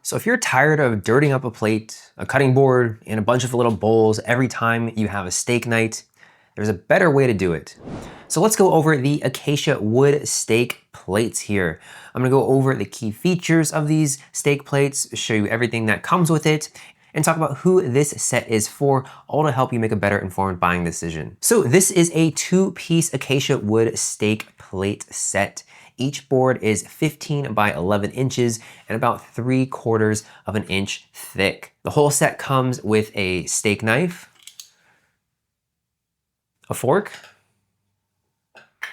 So if you're tired of dirtying up a plate, a cutting board, and a bunch of little bowls every time you have a steak night, there's a better way to do it. So let's go over the Acacia wood steak plates here. I'm gonna go over the key features of these steak plates, show you everything that comes with it, and talk about who this set is for, all to help you make a better informed buying decision. So this is a 2-piece Acacia wood steak plate set. Each board is 15 by 11 inches and about 3/4 of an inch thick. The whole set comes with a steak knife, a fork,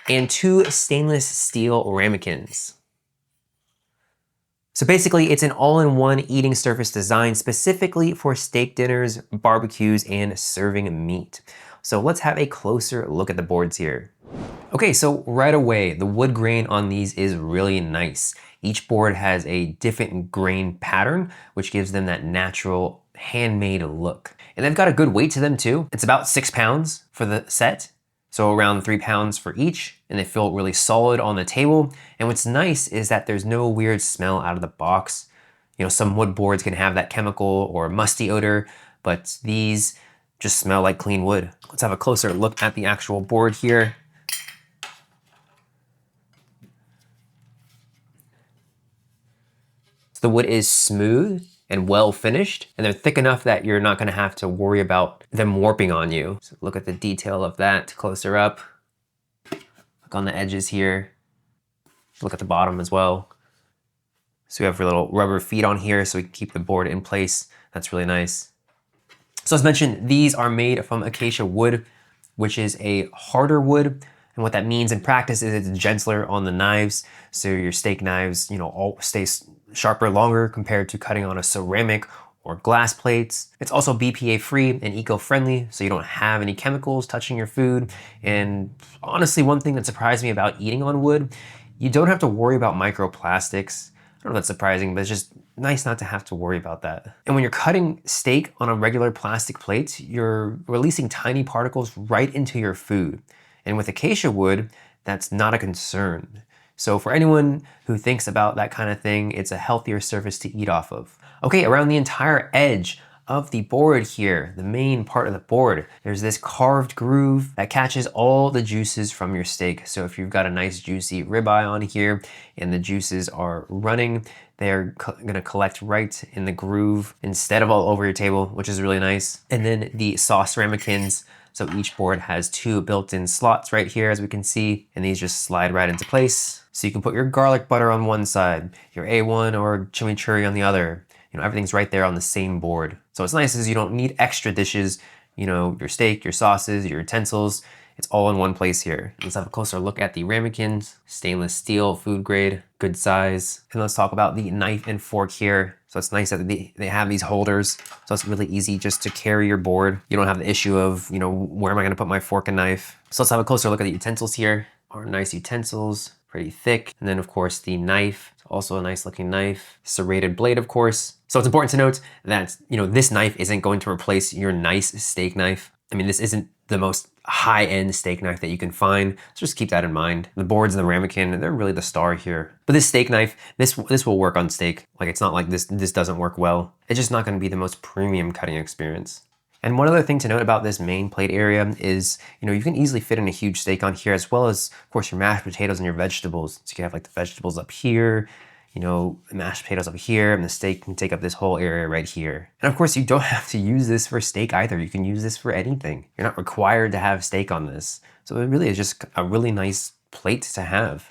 and 2 stainless steel ramekins. So basically, it's an all-in-one eating surface designed specifically for steak dinners, barbecues, and serving meat. So let's have a closer look at the boards here. Okay, so right away, the wood grain on these is really nice. Each board has a different grain pattern, which gives them that natural handmade look. And they've got a good weight to them too. It's about 6 pounds for the set, so around 3 pounds for each, and they feel really solid on the table. And what's nice is that there's no weird smell out of the box. You know, some wood boards can have that chemical or musty odor, but these just smell like clean wood. Let's have a closer look at the actual board here. The wood is smooth and well finished, and they're thick enough that you're not gonna have to worry about them warping on you. So look at the detail of that closer up. Look on the edges here. Look at the bottom as well. So we have little rubber feet on here so we can keep the board in place. That's really nice. So as mentioned, these are made from acacia wood, which is a harder wood. And what that means in practice is it's gentler on the knives. So your steak knives, all stay sharper longer compared to cutting on a ceramic or glass plates. It's also BPA free and eco-friendly, so you don't have any chemicals touching your food. And honestly, one thing that surprised me about eating on wood, you don't have to worry about microplastics. I don't know if that's surprising, but it's just nice not to have to worry about that. And when you're cutting steak on a regular plastic plate, you're releasing tiny particles right into your food. And with acacia wood, that's not a concern. So for anyone who thinks about that kind of thing, it's a healthier surface to eat off of. Okay, around the entire edge of the board here, the main part of the board, there's this carved groove that catches all the juices from your steak. So if you've got a nice juicy ribeye on here and the juices are running, they're gonna collect right in the groove instead of all over your table, which is really nice. And then the sauce ramekins. So each board has 2 built-in slots right here, as we can see, and these just slide right into place. So you can put your garlic butter on one side, your A1 or chimichurri on the other. Everything's right there on the same board. So what's nice is you don't need extra dishes, your steak, your sauces, your utensils. It's all in one place here. Let's have a closer look at the ramekins. Stainless steel, food grade, good size. And let's talk about the knife and fork here. So it's nice that they have these holders. So it's really easy just to carry your board. You don't have the issue of, where am I gonna put my fork and knife? So let's have a closer look at the utensils here. Our nice utensils, pretty thick. And then of course the knife, it's also a nice looking knife. Serrated blade, of course. So it's important to note that, this knife isn't going to replace your nice steak knife. I mean, this isn't the most high-end steak knife that you can find, so just keep that in mind. The boards and the ramekin, they're really the star here. But this steak knife, this will work on steak. Like, it's not like this doesn't work well. It's just not gonna be the most premium cutting experience. And one other thing to note about this main plate area is, you can easily fit in a huge steak on here, as well as, of course, your mashed potatoes and your vegetables. So you can have like the vegetables up here, mashed potatoes up here, and the steak can take up this whole area right here. And of course, you don't have to use this for steak either. You can use this for anything. You're not required to have steak on this. So it really is just a really nice plate to have.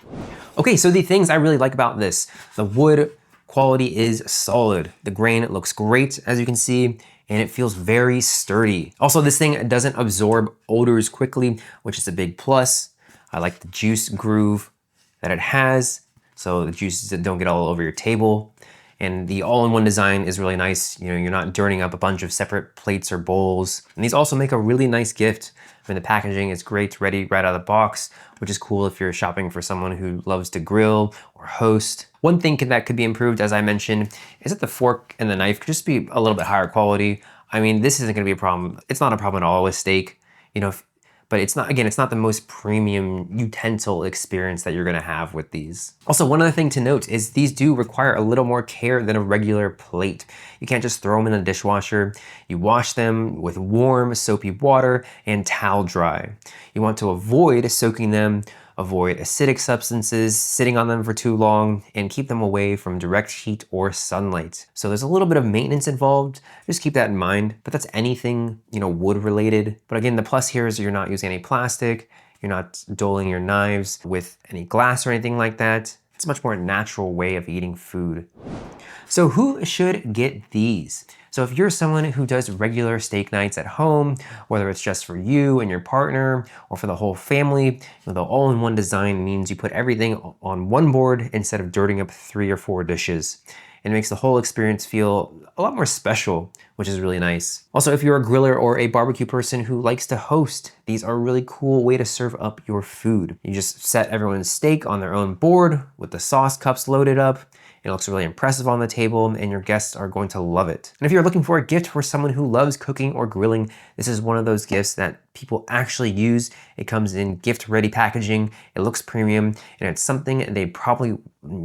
Okay, so the things I really like about this, the wood quality is solid. The grain looks great, as you can see, and it feels very sturdy. Also, this thing doesn't absorb odors quickly, which is a big plus. I like the juice groove that it has, so the juices don't get all over your table. And the all-in-one design is really nice. You're not dirtying up a bunch of separate plates or bowls. And these also make a really nice gift. I mean, the packaging is great, ready right out of the box, which is cool if you're shopping for someone who loves to grill or host. One thing that could be improved, as I mentioned, is that the fork and the knife could just be a little bit higher quality. I mean, this isn't gonna be a problem. It's not a problem at all with steak. but it's not, again, it's not the most premium utensil experience that you're gonna have with these. Also, one other thing to note is these do require a little more care than a regular plate. You can't just throw them in the dishwasher. You wash them with warm, soapy water and towel dry. You want to avoid soaking them, avoid acidic substances, sitting on them for too long, and keep them away from direct heat or sunlight. So there's a little bit of maintenance involved. Just keep that in mind, but that's anything, wood related. But again, the plus here is you're not using any plastic, you're not doling your knives with any glass or anything like that. It's a much more natural way of eating food. So who should get these? So if you're someone who does regular steak nights at home, whether it's just for you and your partner or for the whole family, the all-in-one design means you put everything on one board instead of dirtying up 3 or 4 dishes. It makes the whole experience feel a lot more special, which is really nice. Also, if you're a griller or a barbecue person who likes to host, these are a really cool way to serve up your food. You just set everyone's steak on their own board with the sauce cups loaded up. It looks really impressive on the table and your guests are going to love it. And if you're looking for a gift for someone who loves cooking or grilling, this is one of those gifts that people actually use. It comes in gift-ready packaging, it looks premium, and it's something they probably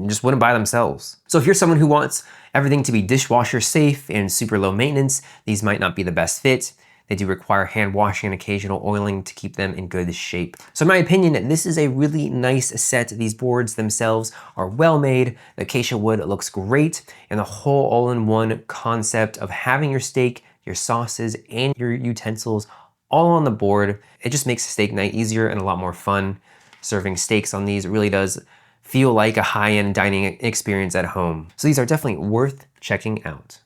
just wouldn't buy themselves. So if you're someone who wants everything to be dishwasher safe and super low maintenance, these might not be the best fit. They do require hand washing and occasional oiling to keep them in good shape. So in my opinion, this is a really nice set. These boards themselves are well made. The acacia wood looks great, and the whole all-in-one concept of having your steak, your sauces, and your utensils all on the board, it just makes steak night easier and a lot more fun. Serving steaks on these really does feel like a high-end dining experience at home. So these are definitely worth checking out.